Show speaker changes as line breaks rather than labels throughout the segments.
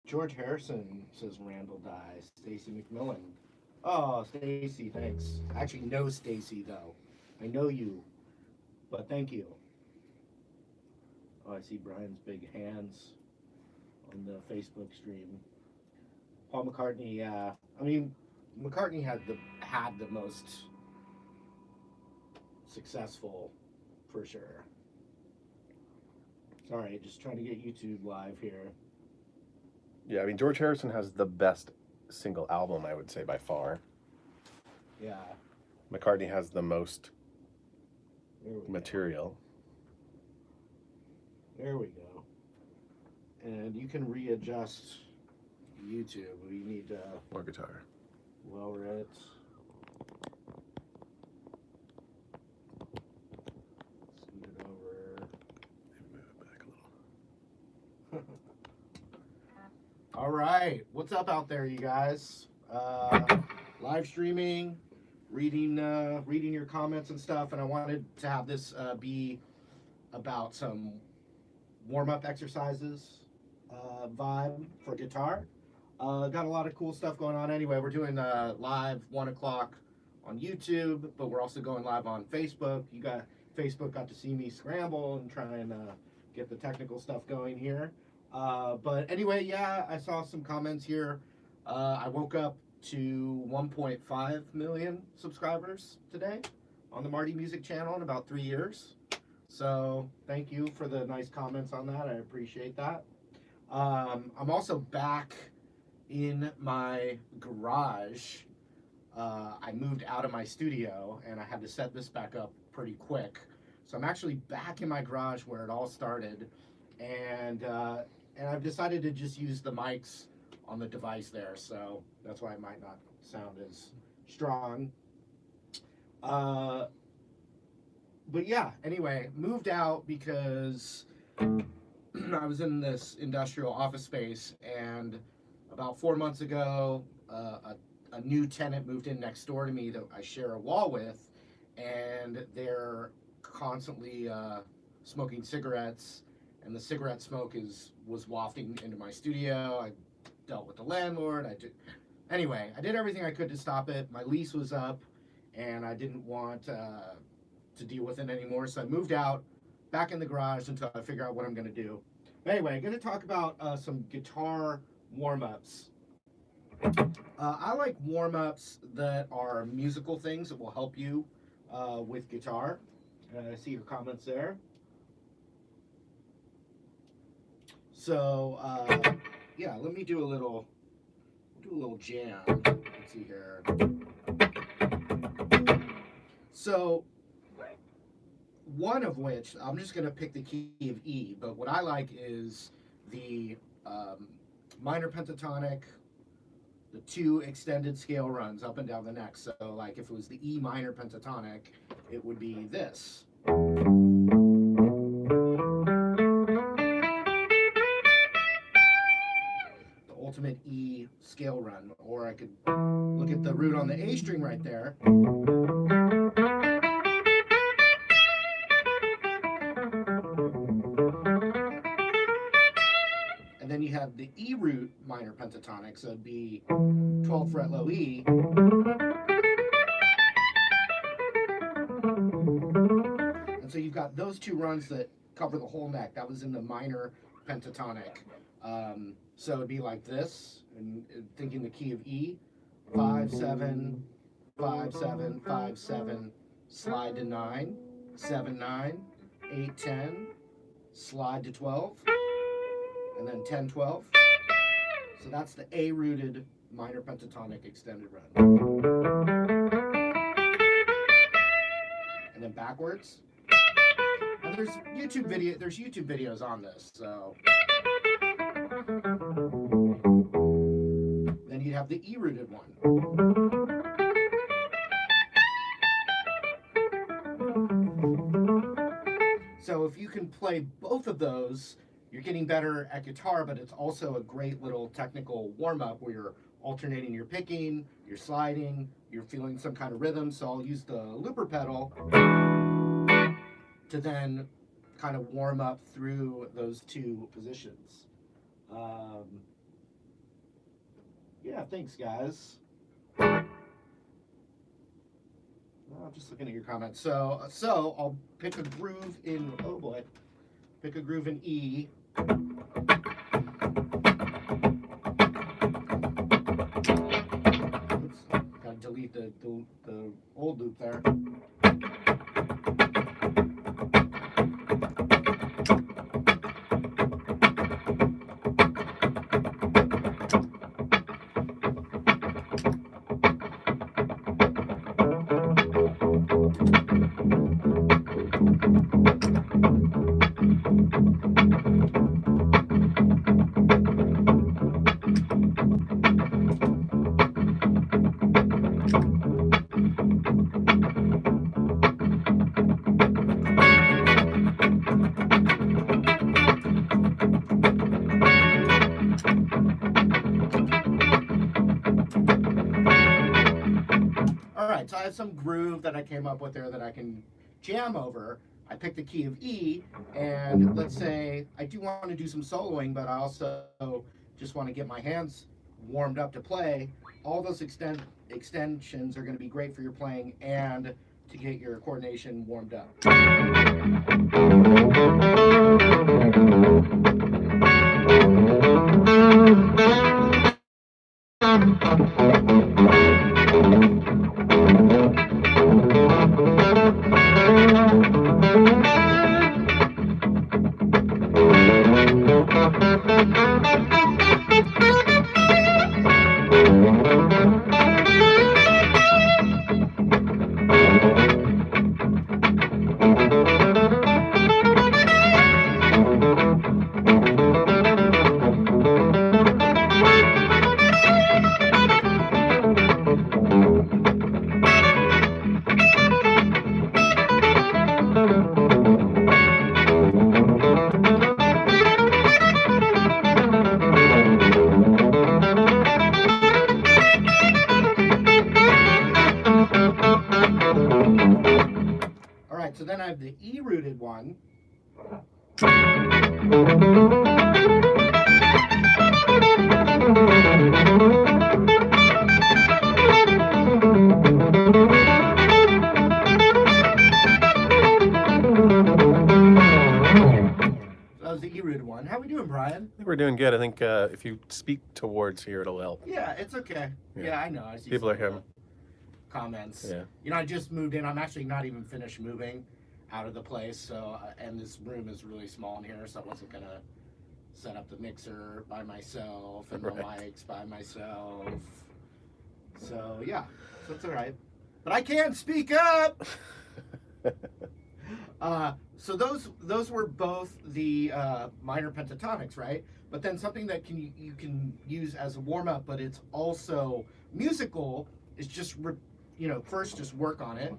George Harrison says Randall dies. Stacy McMillan. Oh, Stacy, thanks. I actually know Stacy though. I know you, but thank you. Oh, I see Brian's big hands on the Facebook stream. Paul McCartney, yeah. I mean, McCartney had the most successful, for sure. Sorry, just trying to get YouTube live here.
Yeah, I mean George Harrison has the best single album, I would say by far.
Yeah.
McCartney has the most
There we
material.
Go. There we go. And you can readjust YouTube. We need to
More guitar.
lower it. Scoot it over.
Maybe move it back a little.
All right. What's up out there, you guys? Live streaming, reading your comments and stuff. And I wanted to have this be about some warm-up exercises vibe for guitar. Got a lot of cool stuff going on anyway. We're doing live 1 o'clock on YouTube, but we're also going live on Facebook. Facebook got to see me scramble and try and get the technical stuff going here. But anyway, yeah, I saw some comments here. I woke up to 1.5 million subscribers today on the Marty Music channel in about 3 years. So thank you for the nice comments on that. I appreciate that. I'm also back in my garage. I moved out of my studio and I had to set this back up pretty quick. So I'm actually back in my garage where it all started, and I've decided to just use the mics on the device there. So that's why it might not sound as strong. But yeah, anyway, moved out because I was in this industrial office space, and about 4 months ago, a new tenant moved in next door to me that I share a wall with, and they're constantly smoking cigarettes, and the cigarette smoke was wafting into my studio. I dealt with the landlord. Anyway, I did everything I could to stop it. My lease was up, and I didn't want to deal with it anymore, so I moved out, back in the garage until I figure out what I'm going to do. But anyway, I'm going to talk about some guitar warm-ups. I like warm-ups that are musical things that will help you with guitar. I see your comments there. So yeah, let me do a little jam. Let's see here. So one of which, I'm just going to pick the key of E, but what I like is the minor pentatonic, the 2 extended scale runs up and down the neck. So like if it was the E minor pentatonic, it would be this. The ultimate E scale run. Or I could look at the root on the A string right there. And then you have the E root minor pentatonic, so it'd be 12th fret low E. And so you've got those 2 runs that cover the whole neck. That was in the minor pentatonic. So it'd be like this, and thinking the key of E, 5, 7, 5, 7, 5, 7, slide to 9, 7, 9, 8, 10, slide to 12, and then 10, 12. So that's the A-rooted minor pentatonic extended run. And then backwards. And there's YouTube videos on this, so. Then you'd have the E-rooted one. So if you can play both of those, you're getting better at guitar, but it's also a great little technical warm-up where you're alternating your picking, you're sliding, you're feeling some kind of rhythm. So I'll use the looper pedal to then kind of warm up through those 2 positions. Yeah, thanks, guys. Just looking at your comments. So I'll pick a groove in. Oh boy, pick a groove in E. Oops, gotta delete the old loop there. So I have some groove that I came up with there that I can jam over. I picked the key of E, and let's say I do want to do some soloing, but I also just want to get my hands warmed up to play. All those extensions are going to be great for your playing and to get your coordination warmed up. So then I have the E rooted one. That was the E rooted one. How we doing, Brian?
I think we're doing good. I think if you speak towards here, it'll help.
Yeah, it's okay. Yeah, I know. I see
people are having
comments.
Yeah.
You know, I just moved in. I'm actually not even finished moving out of the place. So, and this room is really small in here, so I wasn't gonna set up the mixer by myself and the mics by myself. So yeah, so it's all right. But I can't speak up. So those were both the minor pentatonics, right? But then something that you can use as a warm up, but it's also musical, is just first just work on it.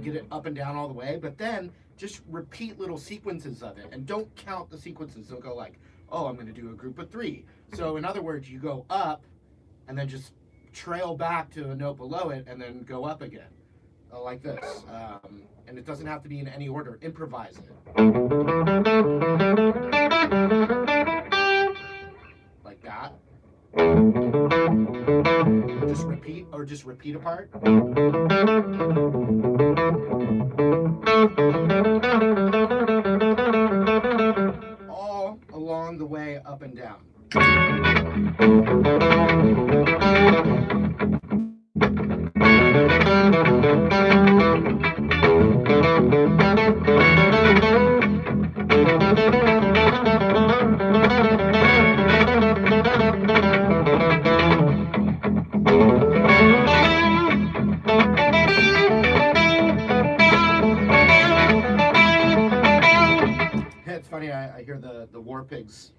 Get it up and down all the way, but then just repeat little sequences of it, and don't count the sequences. Don't go like, oh, I'm going to do a group of 3. So in other words, you go up, and then just trail back to a note below it, and then go up again, like this. And it doesn't have to be in any order. Improvise it, like that. Just repeat a part. All along the way, up and down. It's funny, I hear the War Pigs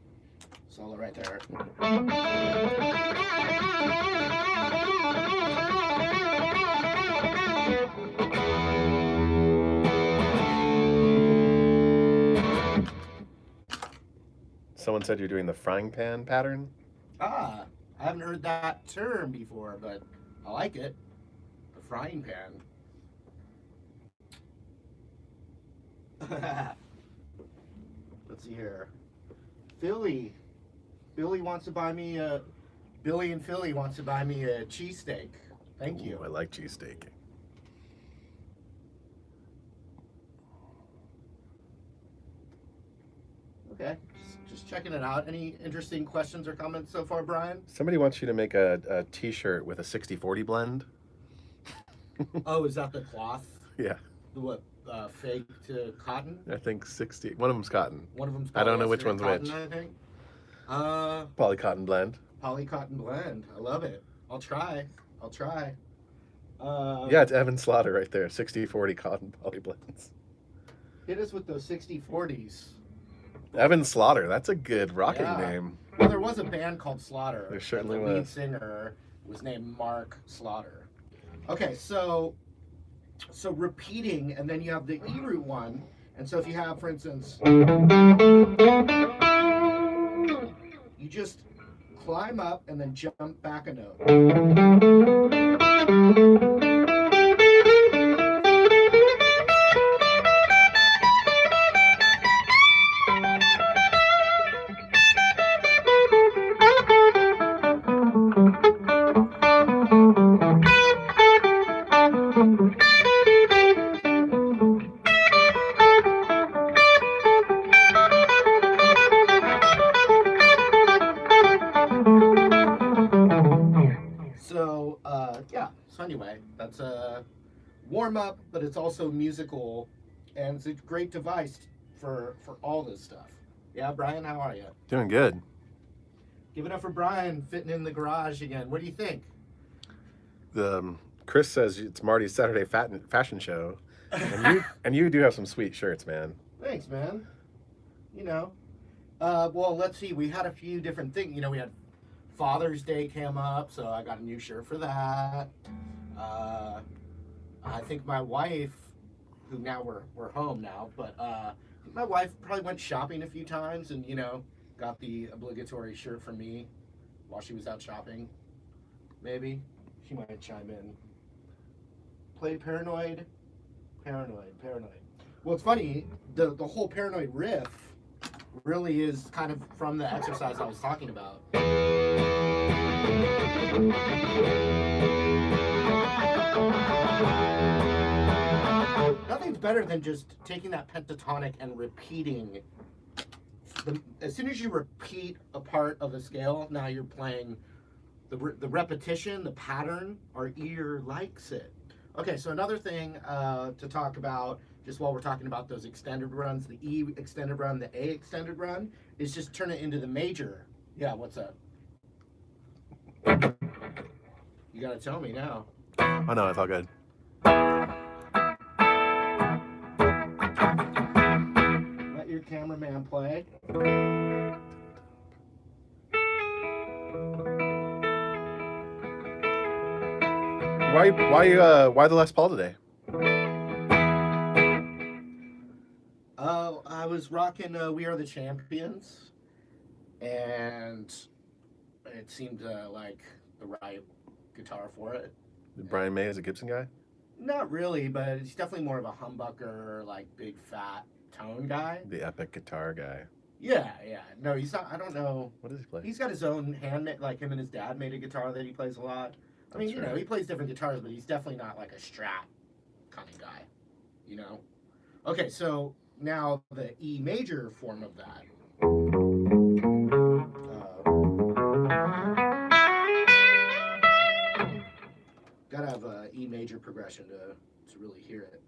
solo right there.
Someone said you're doing the frying pan pattern.
I haven't heard that term before, but I like it. The frying pan. Let's see here. Philly Billy wants to buy me a. Billy and Philly wants to buy me a cheesesteak. Thank you.
Ooh, I like cheesesteak.
Okay, just checking it out. Any interesting questions or comments so far, Brian?
Somebody wants you to make a T-shirt with a 60-40 blend.
Oh, is that the cloth?
Yeah,
The what? Fake to cotton?
I think 60. One of them's cotton.
One of them's.
I don't know which
polyester
one's
cotton,
which.
I think.
Poly cotton blend.
Poly cotton blend. I love it. I'll try.
Yeah, it's Evan Slaughter right there. 60-40 cotton poly blends.
Hit us with those 60/40s.
Evan Slaughter. That's a good rocking
Yeah.
name.
Well, there was a band called Slaughter.
There certainly
and the lead
was.
singer was named Mark Slaughter. Okay, so repeating, and then you have the E root one. And so if you have, for instance, you just climb up and then jump back a note. So anyway, that's a warm up, but it's also musical, and it's a great device for all this stuff. Yeah, Brian, how are you?
Doing good.
Give it up for Brian fitting in the garage again. What do you think?
Chris says it's Marty's Saturday fashion show, and you do have some sweet shirts, man.
Thanks, man. You know, well, let's see. We had a few different things. You know, we had Father's Day came up, so I got a new shirt for that. I think my wife, who now we're home now, but my wife probably went shopping a few times and, you know, got the obligatory shirt for me while she was out shopping. Maybe she might chime in. Play Paranoid. Well, it's funny, the whole Paranoid riff really is kind of from the exercise I was talking about. Nothing's better than just taking that pentatonic and repeating. As soon as you repeat a part of a scale, now you're playing the repetition, the pattern. Our ear likes it. Okay, so another thing to talk about, just while we're talking about those extended runs, the E extended run, the A extended run, is just turn it into the major. Yeah, what's up? You gotta tell me now.
Oh no, it's all good.
Let your cameraman play.
Why the Les Paul today?
I was rocking We Are the Champions, and it seemed like the right guitar for it.
Brian May is a Gibson guy?
Not really, but he's definitely more of a humbucker, like big fat tone guy.
The epic guitar guy.
Yeah. No, he's not. I don't know.
What does he play?
He's got his own handmade, like him and his dad made a guitar that he plays a lot. I mean,
That's
you know,
right.
he plays different guitars, but he's definitely not like a Strat kind of guy, you know? Okay, so now the E major form of that. Gotta have a E major progression to really hear it.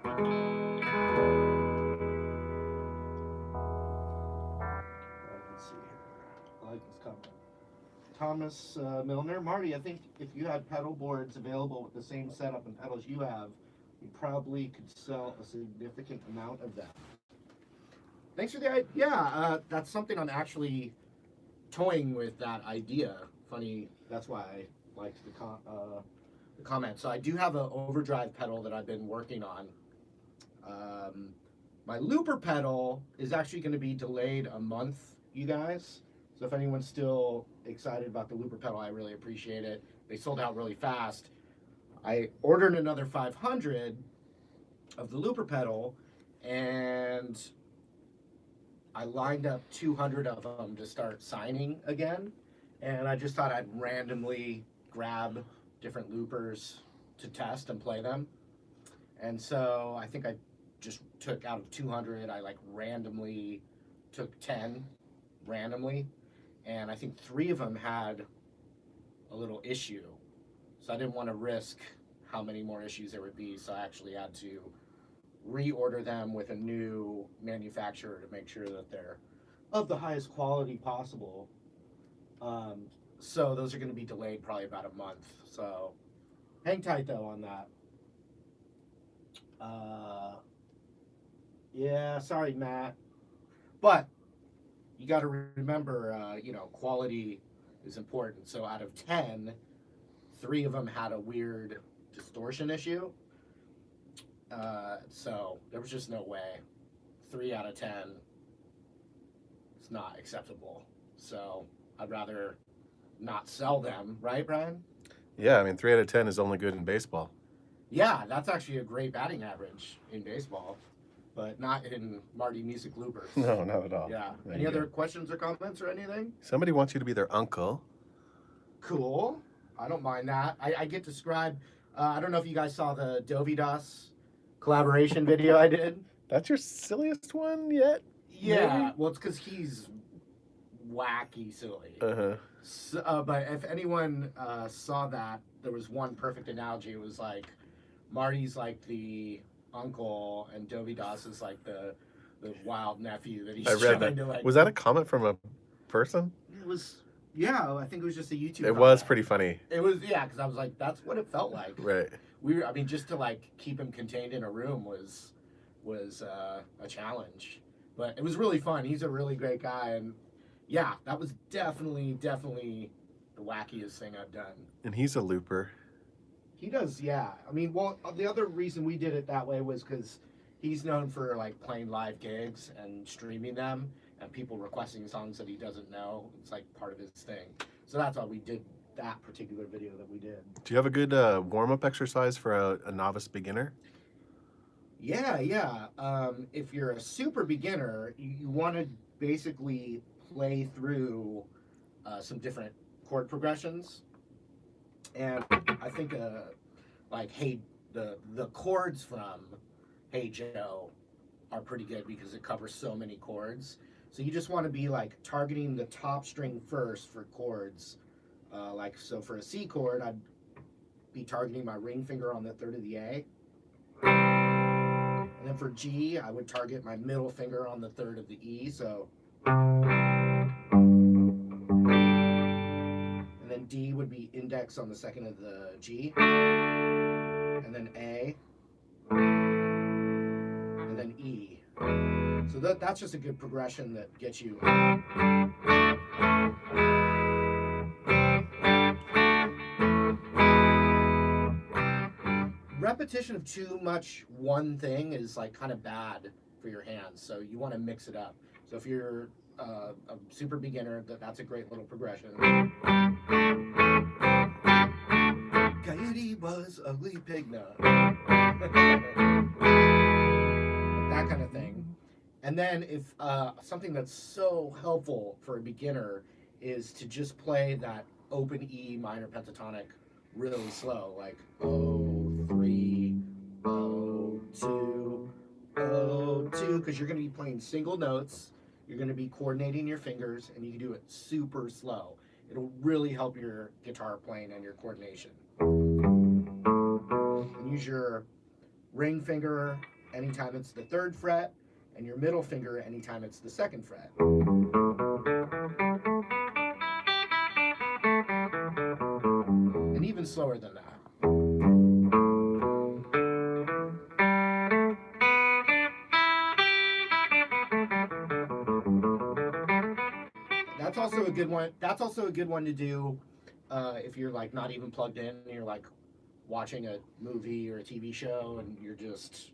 Let's see here. I like this comment. Thomas Milner. Marty, I think if you had pedal boards available with the same setup and pedals you have, you probably could sell a significant amount of that. Thanks for the idea. Yeah, that's something I'm actually toying with, that idea. Funny, that's why I liked the comment. So I do have an overdrive pedal that I've been working on. My looper pedal is actually going to be delayed a month, you guys. So if anyone's still excited about the looper pedal, I really appreciate it. They sold out really fast. I ordered another 500 of the looper pedal, and I lined up 200 of them to start signing again, and I just thought I'd randomly grab different loopers to test and play them. And so I think I just took out of 200, I like randomly took 10 randomly, and I think 3 of them had a little issue. So I didn't want to risk how many more issues there would be, so I actually had to reorder them with a new manufacturer to make sure that they're of the highest quality possible. So those are going to be delayed probably about a month. So hang tight though on that. Yeah, sorry, Matt. But you got to remember, quality is important. So out of 10, 3 of them had a weird distortion issue. So there was just no way. 3 out of 10 is not acceptable. So I'd rather not sell them, right, Brian?
Yeah, I mean, 3 out of 10 is only good in baseball.
Yeah, that's actually a great batting average in baseball, but not in Marty Music Loopers.
No, not at all.
Yeah.
There
Any
you
other
go.
questions or comments or anything?
Somebody wants you to be their uncle.
Cool. I don't mind that. I get described. I don't know if you guys saw the Dovidas collaboration video I did.
That's your silliest one yet?
Yeah.
Maybe?
Well, it's because he's wacky silly.
Uh-huh.
So, but if anyone saw that, there was one perfect analogy. It was like Marty's like the uncle, and Dovidas is like the wild nephew that he's
I read
trying
that.
to like.
Was that a comment from a person?
It was. Yeah, I think it was just a YouTube.
It
comment.
was pretty funny.
It was, yeah, because I was like, that's what it felt like.
Right.
I mean, just to like keep him contained in a room was a challenge, but it was really fun. He's a really great guy, and yeah, that was definitely the wackiest thing I've done.
And he's a looper.
He does, yeah. I mean, well, the other reason we did it that way was because he's known for like playing live gigs and streaming them, and people requesting songs that he doesn't know. It's like part of his thing. So that's why we did that particular video that we did.
Do you have a good warm-up exercise for a novice beginner?
Yeah. If you're a super beginner, you want to basically play through some different chord progressions. And I think like the chords from Hey Joe are pretty good because it covers so many chords. So you just want to be like targeting the top string first for chords. So for a C chord, I'd be targeting my ring finger on the 3rd of the A. And then for G, I would target my middle finger on the 3rd of the E. So. And then D would be index on the 2nd of the G. And then A. And then E. So that's just a good progression that gets you. Repetition of too much one thing is like kind of bad for your hands, so you want to mix it up. So if you're a super beginner, that's a great little progression. Coyote was ugly pig, no. That kind of thing. And then if something that's so helpful for a beginner is to just play that open E minor pentatonic really slow, like 0-3, 0-2, 0-2, because you're going to be playing single notes, you're going to be coordinating your fingers, and you can do it super slow. It'll really help your guitar playing and your coordination. And use your ring finger anytime it's the 3rd fret, and your middle finger anytime it's the 2nd fret. And even slower than that. That's also a good one. That's also a good one to do if you're like not even plugged in and you're like watching a movie or a TV show and you're just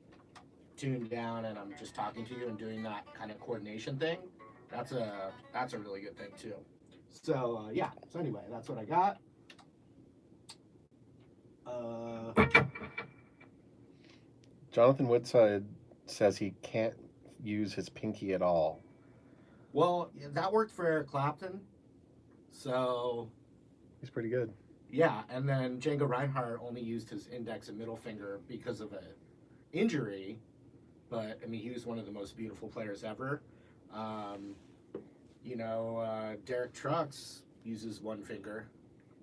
tuned down and I'm just talking to you and doing that kind of coordination thing. That's a really good thing too. So yeah. So anyway, that's what I got.
Jonathan Woodside says he can't use his pinky at all.
Well, that worked for Eric Clapton. So,
He's pretty good.
yeah. And then Django Reinhardt only used his index and middle finger because of an injury. But, I mean, he was one of the most beautiful players ever. Derek Trucks uses one finger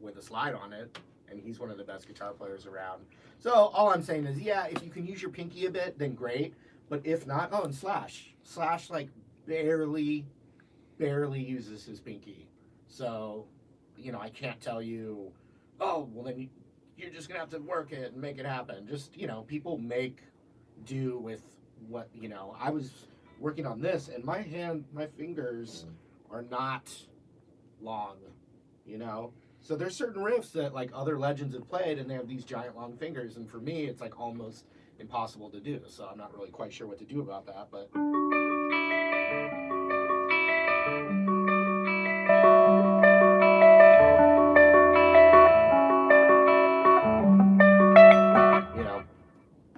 with a slide on it, and he's one of the best guitar players around. So all I'm saying is, yeah, if you can use your pinky a bit, then great. But if not, and Slash like barely uses his pinky. So, I can't tell you, oh, well then you're just gonna have to work it and make it happen. Just, people make do with what, I was working on this, and my fingers are not long, So there's certain riffs that like other legends have played, and they have these giant long fingers, and for me, it's like almost impossible to do. So I'm not really quite sure what to do about that, but.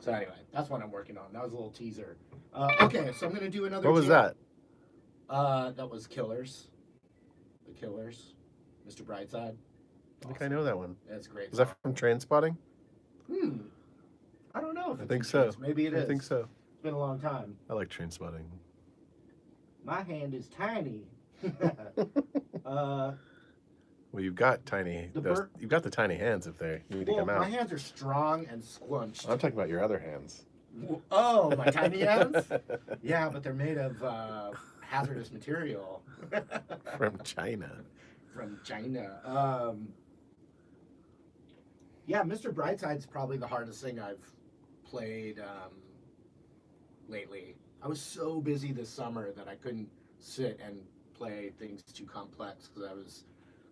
So anyway, that's what I'm working on. That was a little teaser. Okay, so I'm gonna do another.
What was that?
That was Killers. The Killers, Mr. Brightside.
I think I know that one.
That's great.
Was that from Trainspotting?
I don't know if
I think so.
Maybe it is.
I think so.
It's been a long time.
I like Trainspotting.
My hand is tiny.
Well, you've got you've got the tiny hands if they need to come out.
My hands are strong and squunched.
I'm talking about your other hands.
Oh, my tiny hands? Yeah, but they're made of hazardous material.
From China.
From China. Yeah, Mr. Brightside's probably the hardest thing I've played lately. I was so busy this summer that I couldn't sit and play things too complex because I was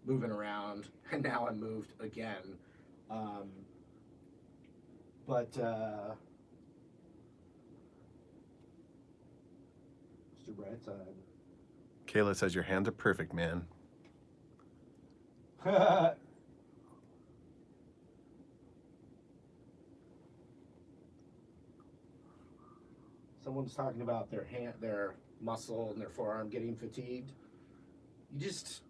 moving around, and now I'm moved again. Mr. Brightside.
Kayla says your hands are perfect, man.
Someone's talking about their muscle and their forearm getting fatigued. You just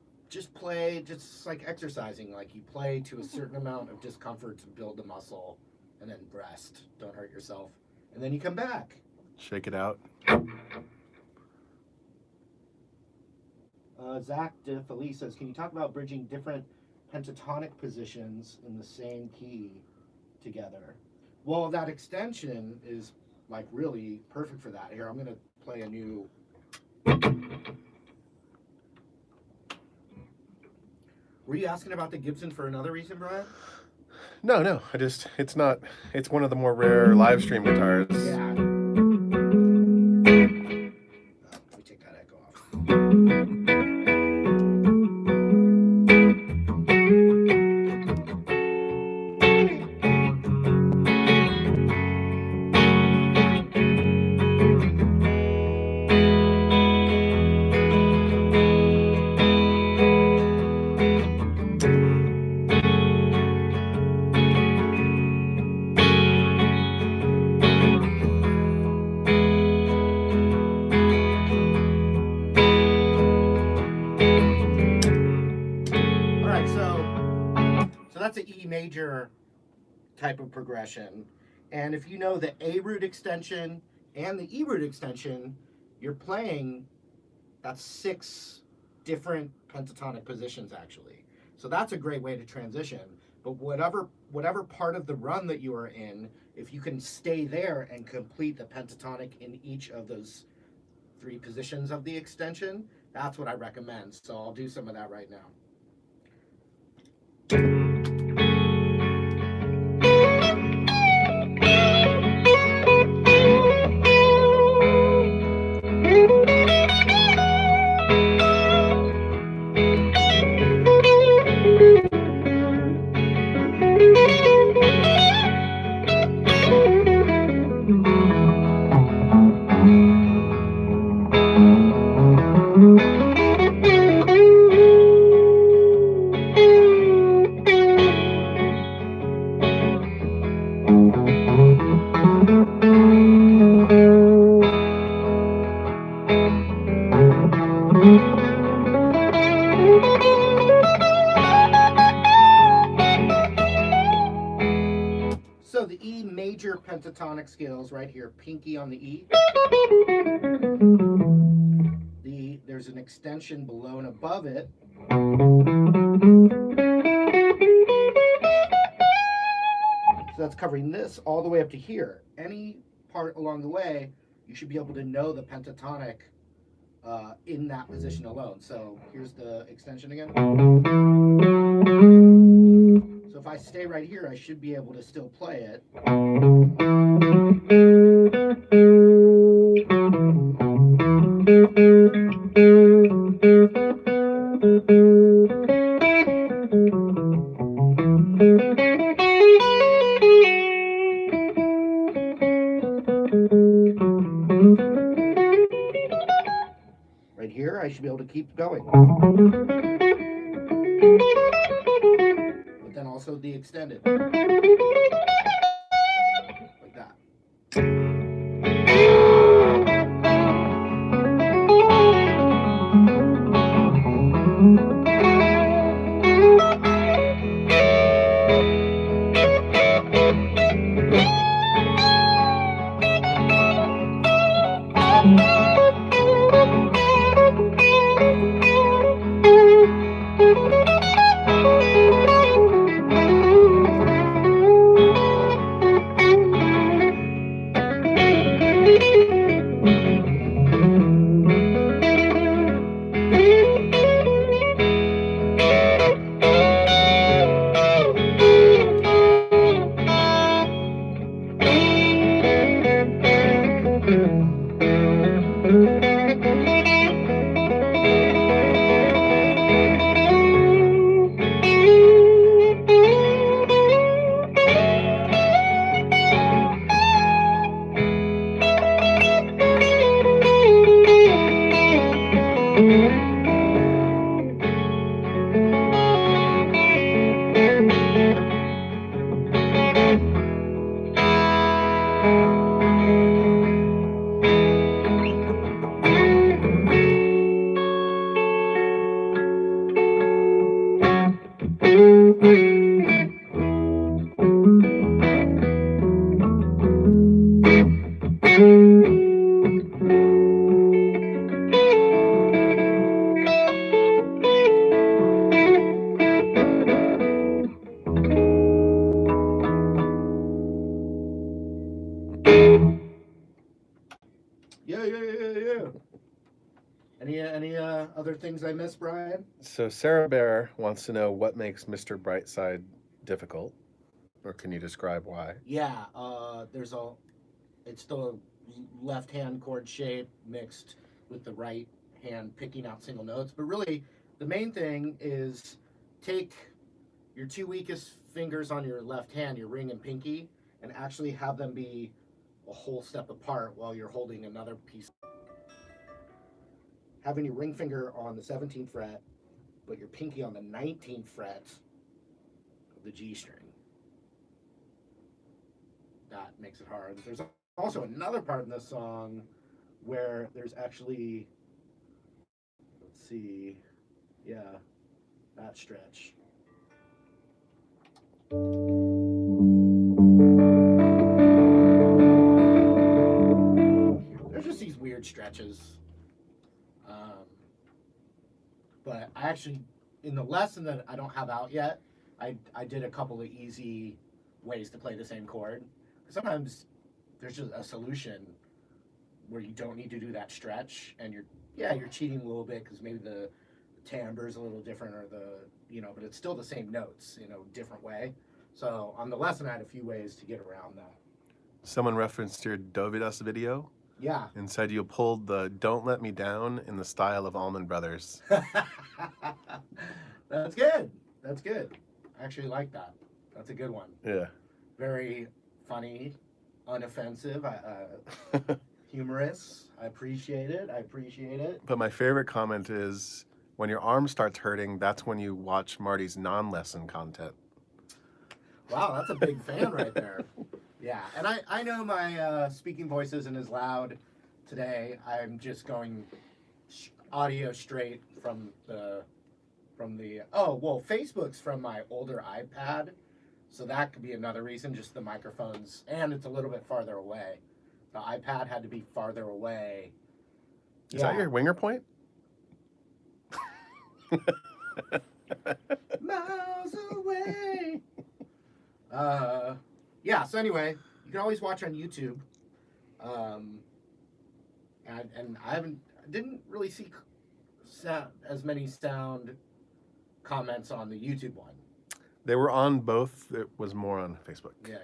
play, just like exercising. Like you play to a certain amount of discomfort to build the muscle, and then rest. Don't hurt yourself, and then you come back.
Shake it out.
Zach DeFelice says, can you talk about bridging different pentatonic positions in the same key together? Well, that extension is like really perfect for that. Here, I'm going to play a new. Were you asking about the Gibson for another reason, Brian?
No. It's one of the more rare live stream guitars.
Yeah. Let me take that echo off. That's an E major type of progression. And if you know the A root extension and the E root extension, you're playing, that's 6 different pentatonic positions actually. So that's a great way to transition. But whatever part of the run that you are in, if you can stay there and complete the pentatonic in each of those 3 positions of the extension, that's what I recommend. So I'll do some of that right now. pentatonic scales right here, pinky on the E. There's an extension below and above it. So that's covering this all the way up to here. Any part along the way, you should be able to know the pentatonic in that position alone. So here's the extension again. So if I stay right here, I should be able to still play it. Right here, I should be able to keep going. But then also the extended. Like that. Yeah. Any other things I missed, Brian?
So Sarah Bear wants to know what makes Mr. Brightside difficult, or can you describe why?
Yeah, it's the left hand chord shape mixed with the right hand picking out single notes. But really, the main thing is take your two weakest fingers on your left hand, your ring and pinky, and actually have them be a whole step apart while you're holding another piece. Having your ring finger on the 17th fret, but your pinky on the 19th fret of the G string. That makes it hard. There's also another part in this song where there's actually, let's see, yeah, that stretch. There's just these weird stretches. But I actually, in the lesson that I don't have out yet, I did a couple of easy ways to play the same chord. Sometimes there's just a solution where you don't need to do that stretch, and you're cheating a little bit because maybe the timbre is a little different, or but it's still the same notes, different way. So on the lesson, I had a few ways to get around that.
Someone referenced your Dovidas video.
Yeah.
And said you pulled the "Don't Let Me Down" in the style of Allman Brothers.
That's good. I actually like that. That's a good one.
Yeah.
Very funny, unoffensive, humorous. I appreciate it.
But my favorite comment is, when your arm starts hurting, that's when you watch Marty's non-lesson content.
Wow, that's a big fan right there. Yeah, and I know my speaking voice isn't as loud today. I'm just going audio straight from the Facebook's from my older iPad, So that could be another reason, just the microphones, and it's a little bit farther away. The iPad had to be farther away.
Is that your winger point?
Miles away. Yeah. So anyway, you can always watch on YouTube. And I didn't really see as many sound comments on the YouTube one.
They were on both. It was more on Facebook.
Yeah.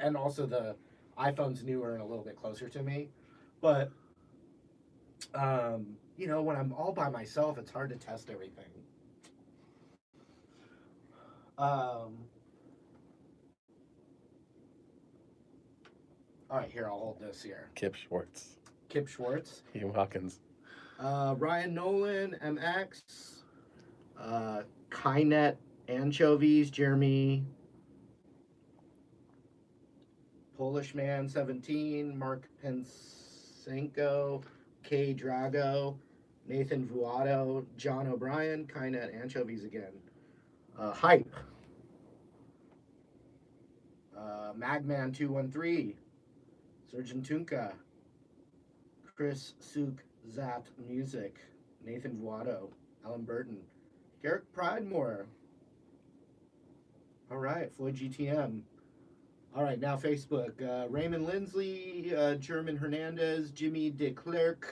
And also the iPhone's newer and a little bit closer to me, but when I'm all by myself, it's hard to test everything. All right, here, I'll hold this here.
Kip Schwartz.
Hugh
Hawkins.
Ryan Nolan, MX. Kynet Anchovies, Jeremy. Polish Man 17, Mark Pensenko, K Drago, Nathan Vuado, John O'Brien, Kynet Anchovies again. Hype. Magman 213, Surgeon Tunka, Chris Suk Zat Music, Nathan Vuado, Alan Burton, Garrick Pridemore. All right, Floyd GTM. All right, now Facebook. Raymond Lindsley, German Hernandez, Jimmy DeClerc,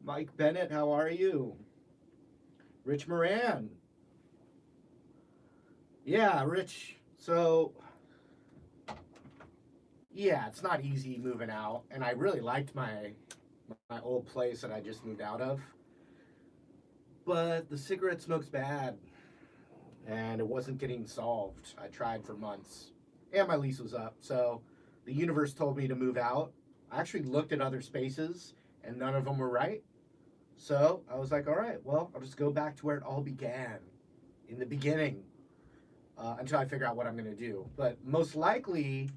Mike Bennett, how are you? Rich Moran. Yeah, Rich. So, yeah, it's not easy moving out, and I really liked my old place that I just moved out of. But the cigarette smoke's bad, and it wasn't getting solved. I tried for months, and my lease was up. So the universe told me to move out. I actually looked at other spaces, and none of them were right. So I was like, all right, well, I'll just go back to where it all began, in the beginning, until I figure out what I'm going to do. But most likely,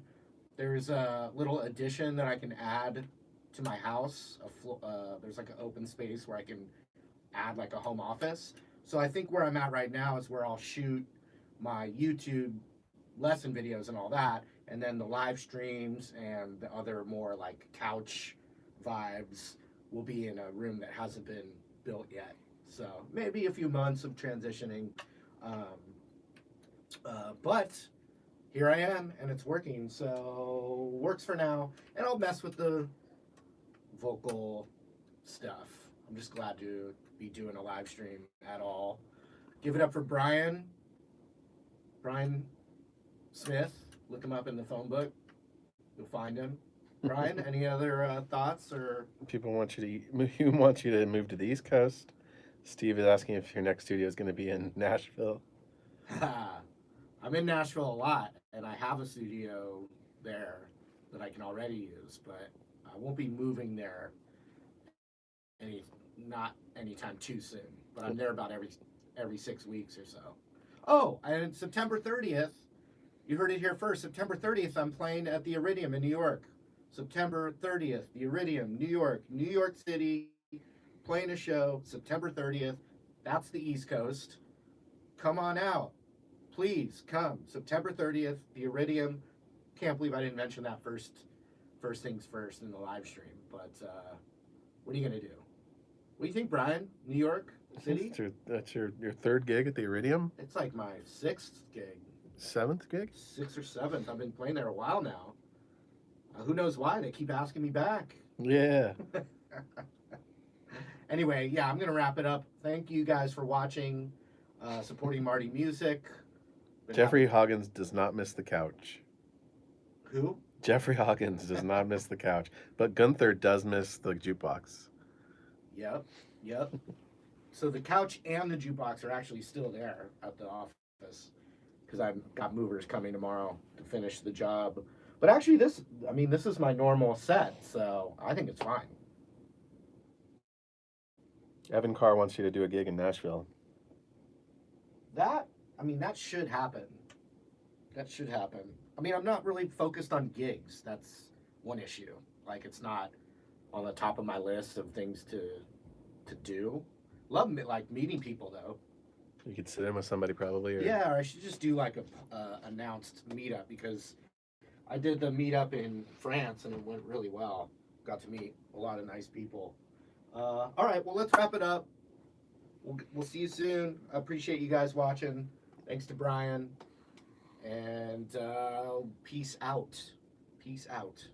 there's a little addition that I can add to my house. There's like an open space where I can add like a home office. So I think where I'm at right now is where I'll shoot my YouTube lesson videos and all that, and then the live streams and the other more like couch vibes will be in a room that hasn't been built yet. So maybe a few months of transitioning. But here I am, and it's working. So works for now, and I'll mess with the vocal stuff. I'm just glad to be doing a live stream at all. Give it up for Brian Smith. Look him up in the phone book. You'll find him. Brian, any other thoughts or?
People want you to move to the East Coast. Steve is asking if your next studio is going to be in Nashville.
I'm in Nashville a lot, and I have a studio there that I can already use, but I won't be moving there not anytime too soon. But I'm there about every 6 weeks or so. Oh, and September 30th, you heard it here first. September 30th, I'm playing at the Iridium in New York. September 30th, the Iridium, New York City, playing a show. September 30th. That's the East Coast. Come on out. Please come. September 30th, the Iridium. Can't believe I didn't mention that first things first in the live stream. But what are you going to do? What do you think, Brian? New York City?
That's your third gig at the Iridium?
It's like my 6th gig.
7th gig?
6th or 7th. I've been playing there a while now. Who knows why? They keep asking me back.
Yeah.
Anyway, yeah, I'm going to wrap it up. Thank you guys for watching, supporting Marty Music.
Jeffrey Hoggins does not miss the couch.
Who?
Jeffrey Hoggins does not miss the couch, but Gunther does miss the jukebox.
Yep. So the couch and the jukebox are actually still there at the office because I've got movers coming tomorrow to finish the job. But actually, this is my normal set, so I think it's fine.
Evan Carr wants you to do a gig in Nashville.
That should happen. I'm not really focused on gigs. That's one issue. Like, it's not on the top of my list of things to do. Love meeting people though.
You could sit in with somebody probably. Or...
Yeah, or I should just do like a announced meetup, because I did the meetup in France and it went really well. Got to meet a lot of nice people. All right, well, let's wrap it up. We'll see you soon. I appreciate you guys watching. Thanks to Brian. And peace out. Peace out.